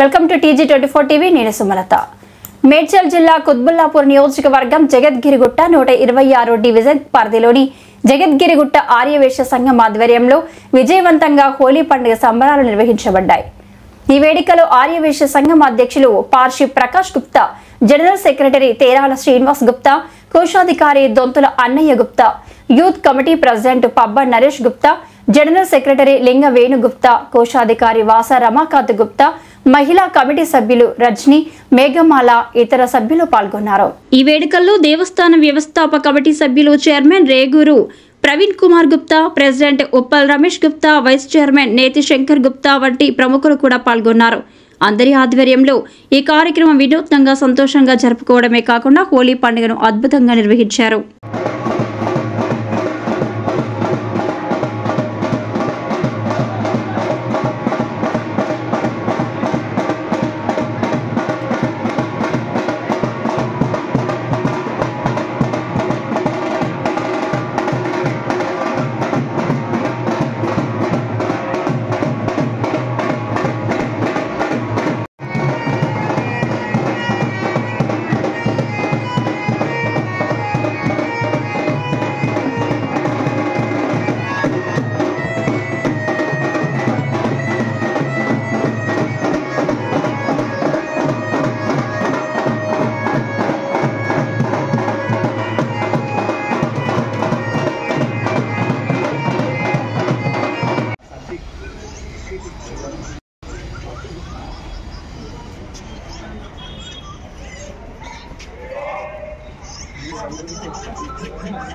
Welcome to TG24 TV. నేను సుమలత. మేడ్చల్ జిల్లా కుత్బుల్లాపూర్ నియోజకవర్గం జగద్గిరిగుట్ట 126 డివిజన్ పరిధిలోని జగద్గిరిగుట్ట ఆర్యవేశ్య సంఘం ఆధ్వర్యంలో విజయవంతంగా హోలీ పండుగ సంబరాలు నిర్వహించబడ్డాయి. ఈ వేడుకలో ఆర్యవేశ్య సంఘం అధ్యక్షులు పార్షి ప్రకాష్ గుప్తా, జనరల్ సెక్రటరీ తేరాల శ్రీనివాస్ గుప్తా, కోశాధికారి Donthula Annayya Gupta, youth committee president Pabba Naresh Gupta, general secretary Linga Venugupta, కోశాధికారి వాస రమాకాంత్ గుప్తా, మహిళా కమిటీ సభ్యులు రజని, మేఘమాల ఇతర సభ్యులు పాల్గొన్నారు. ఈ వేడుకల్లో దేవస్థాన వ్యవస్థాపక కమిటీ సభ్యులు chairman Reguru Praveen Kumar Gupta, president Uppal Ramesh Gupta, vice chairman Neti Shankar Gupta వంటి ప్రముఖులు కూడా పాల్గొన్నారు. అందరి ఆధ్వర్యంలో ఈ కార్యక్రమం వినూత్నంగా సంతోషంగా జరుపుకోవడమే కాకుండా హోలీ పండుగను అద్భుతంగా నిర్వహించారు.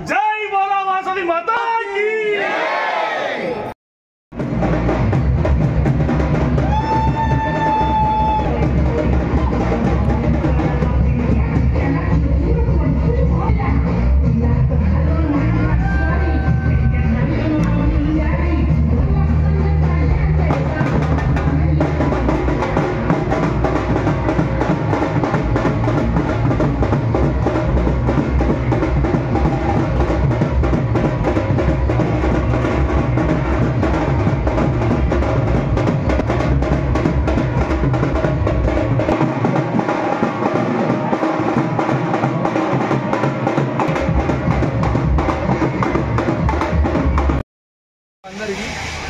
जय बोला वासवी माता की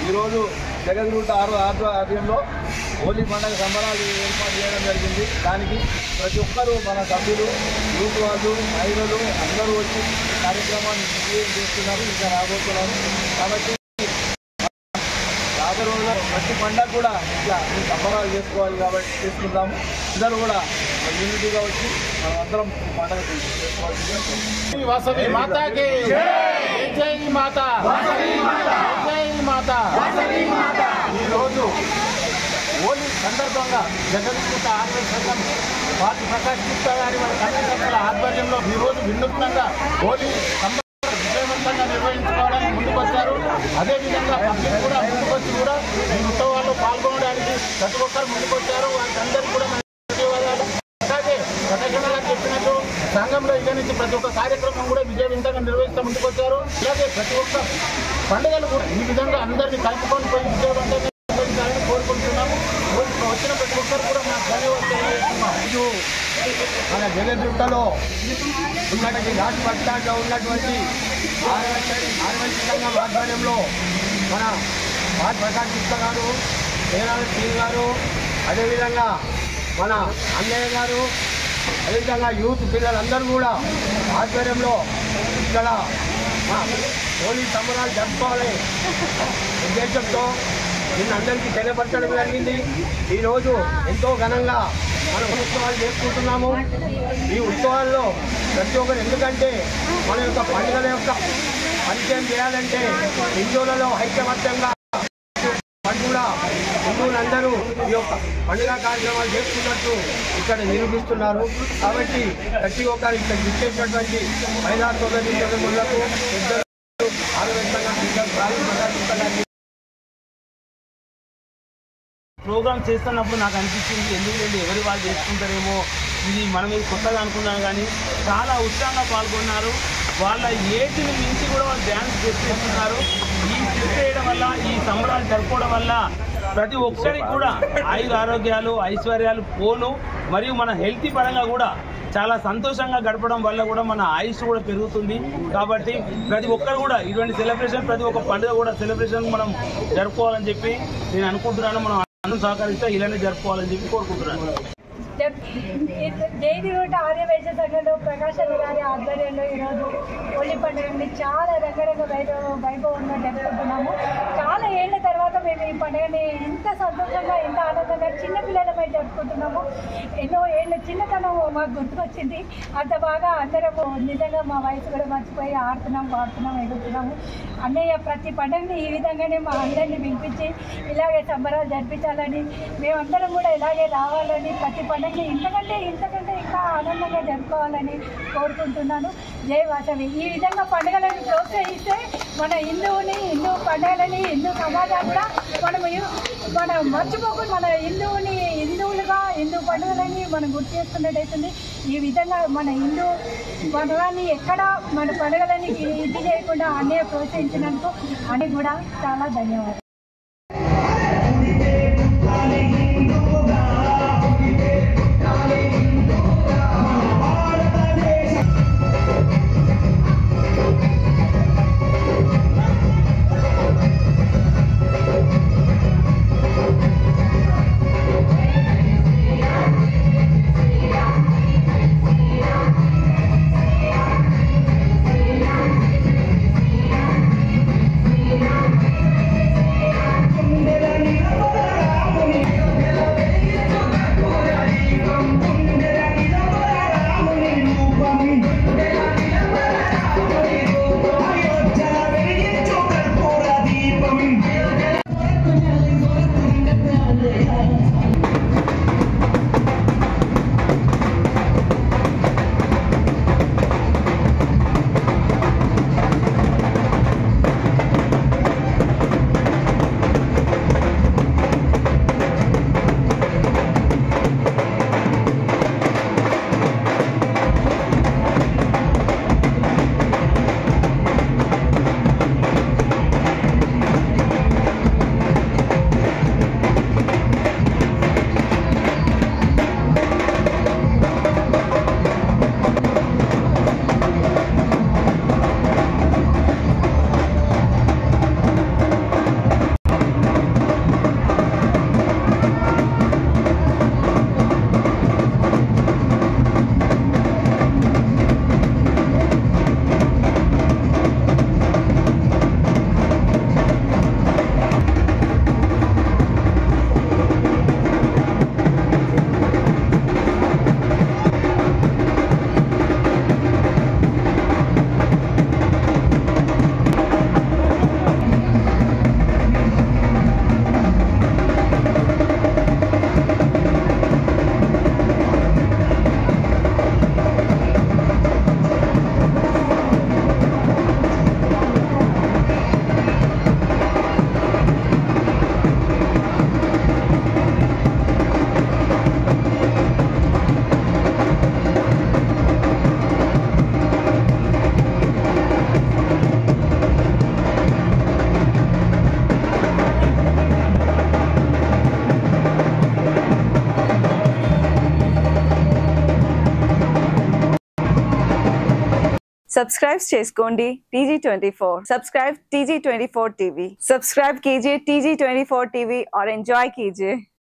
ఈరోజు జగద్గిరిగుట్ట ఆధ్వర్యంలో హోలీ పండుగ సంబరాలు ఏర్పాటు చేయడం జరిగింది. దానికి ప్రతి ఒక్కరూ మన సభ్యులు, యూత్ వాళ్ళు, మహిళలు అందరూ వచ్చి కార్యక్రమాన్ని విజయం చేస్తున్నారు, ఇంకా రాబోతున్నారు. కాబట్టి రాబోయే రోజుల్లో ప్రతి పండుగ కూడా ఇట్లా ఈ సంబరాలు చేసుకోవాలి కాబట్టి చేసుకుంటాము. అందరూ కూడా యూనిటీగా వచ్చి మనం అందరం ఈ పండుగ చేసుకోవాలి. వాసవి మాతాకి జై మాత, జై మాత. ఈరోజు హోలీ సందర్భంగా జగద్గిరిగుట్ట ఆర్యవేశ్య సంఘం పార్టీ ప్రకాష్ గుప్తా గారి వారి కమిటీ సభ్యుల ఆధ్వర్యంలో ఈరోజు వినూత్నంగా హోలీ విజయవంతంగా నిర్వహించుకోవడానికి ముందుకొచ్చారు. అదేవిధంగా పబ్లిక్ కూడా ముందుకొచ్చి కూడా ఈ ఉత్సవాల్లో పాల్గొనడానికి ప్రతి ఒక్కరు ముందుకొచ్చారు. వారికి అందరికీ కూడా ధన్యవాదాలు. అలాగే ప్రదర్శనగా చెప్పినట్టు సంఘంలో ఇక నుంచి ప్రతి ఒక్క కార్యక్రమం కూడా విజయవంతంగా నిర్వహిస్తూ ముందుకొచ్చారు. అలాగే ప్రతి ఒక్క పండుగలు కూడా ఈ విధంగా అందరినీ కలుపుకొని పోయి విజయవంతంగా నిర్వహించాలని కోరుకుంటున్నాము. వచ్చిన ప్రతి ఒక్కరు కూడా నాకు ధన్యవాదాలు తెలియజేస్తున్నాం. ఇది మన జగద్గిరిగుట్టలో ఉన్నటువంటి రాష్ట్ర పట్టాగా ఉన్నటువంటి ఆర్యవేశ్య సంఘం ఆధ్వర్యంలో మన పార్టీ ప్రకాష్ గుప్తా గారు, తేరాల శ్రీ గారు, అదేవిధంగా మన అన్నయ్య గారు, అదేవిధంగా యూత్ పిల్లలందరూ కూడా ఆధ్వర్యంలో ఇక్కడ హోలీ సంబరాలు జరుపుకోవాలి ఉద్దేశంతో దీన్ని అందరికీ తెలియపరచడం జరిగింది. ఈరోజు ఎంతో ఘనంగా మనం ఉత్సవాలు చేసుకుంటున్నాము. ఈ ఉత్సవాల్లో ప్రతి ఒక్కరు ఎందుకంటే మన యొక్క పండుగల యొక్క పరిచయం చేయాలంటే హిందువులలో ఐక్యమత్యంగా కూడా హిందువులందరూ ఈ యొక్క పండుగ కార్యక్రమాలు చేసుకున్నట్టు ఇక్కడ నిరూపిస్తున్నారు. కాబట్టి ప్రతి ఒక్కరు ఇక్కడ గుర్తించినటువంటి మహిళా సోదరులకు పెద్దలు ప్రోగ్రామ్ చేస్తున్నప్పుడు నాకు అనిపించింది ఎందుకంటే ఎవరి వాళ్ళు చేసుకుంటారేమో, ఇది మనం ఇది కొత్తగా అనుకున్నాం కానీ చాలా ఉత్సాహంగా పాల్గొన్నారు. వాళ్ళ ఏజ్ని మించి కూడా వాళ్ళు డ్యాన్స్ చేస్తున్నారు. ఈ చేసేయడం వల్ల, ఈ సంబరాలు జరుపుకోవడం వల్ల ప్రతి ఒక్కరికి కూడా ఆయుర ఆరోగ్యాలు ఐశ్వర్యాలు పోను మరియు మన హెల్తీ పరంగా కూడా చాలా సంతోషంగా గడపడం వల్ల కూడా మన ఆయుష్ కూడా పెరుగుతుంది. కాబట్టి ప్రతి ఒక్కరు కూడా ఇటువంటి సెలబ్రేషన్ ప్రతి ఒక్క పండుగ కూడా సెలబ్రేషన్ మనం జరుపుకోవాలని చెప్పి నేను అనుకుంటున్నాను. మనం అందరూ సహకరిస్తే ఇలానే జరుపుకోవాలని చెప్పి కోరుకుంటున్నాను. జయగిరిగుట్ట ఆర్యవైశ్య సంఘంలో ప్రకాశ్ అన్న గారి ఆధ్వర్యంలో ఈరోజు హోలీ పండుగని చాలా రంగరంగ వైభవంగా జరుపుకుంటున్నాము. చాలా ఏళ్ల తర్వాత మేము ఈ పండుగని ఇంత సంతోషంగా ఇంత ఆనందంగా చిన్నపిల్లలపై జరుపుకుంటున్నాము. ఎన్నో ఏళ్ళ చిన్నతనం మాకు గుర్తుకొచ్చింది. అంత బాగా అందరము నిజంగా మా వయసు కూడా మర్చిపోయి ఆడుతున్నాం, పాడుతున్నాం, ఎగురుతున్నాము. అన్నయ్య ప్రతి పండుగని ఈ విధంగానే మా అందరినీ పిలిపించి ఇలాగే సంబరాలు జరిపించాలని, మేమందరం కూడా ఇలాగే రావాలని, ప్రతి పండుగని ఇంతకంటే ఇంకా ఆనందంగా జరుపుకోవాలని కోరుకుంటున్నాను. జై వాసవి. ఈ విధంగా పండుగలను ప్రోత్సహిస్తే మన హిందూ పండుగలని, హిందూ సమాజాన్ని కూడా మనం మర్చిపోకుండా మన హిందువులుగా హిందూ పండుగలని మనం గుర్తు చేసుకున్నట్టయితుంది. ఈ విధంగా మన హిందూ పండుగని ఎక్కడ మన పండుగలని ఇది చేయకుండా అన్నీ ప్రోత్సహించినందుకు అని కూడా చాలా ధన్యవాదాలు. सब्सक्राइब చేసుకోండి TG24 subscribe TG24 TV subscribe कीजिए TG24 TV और एंजॉय कीजिए।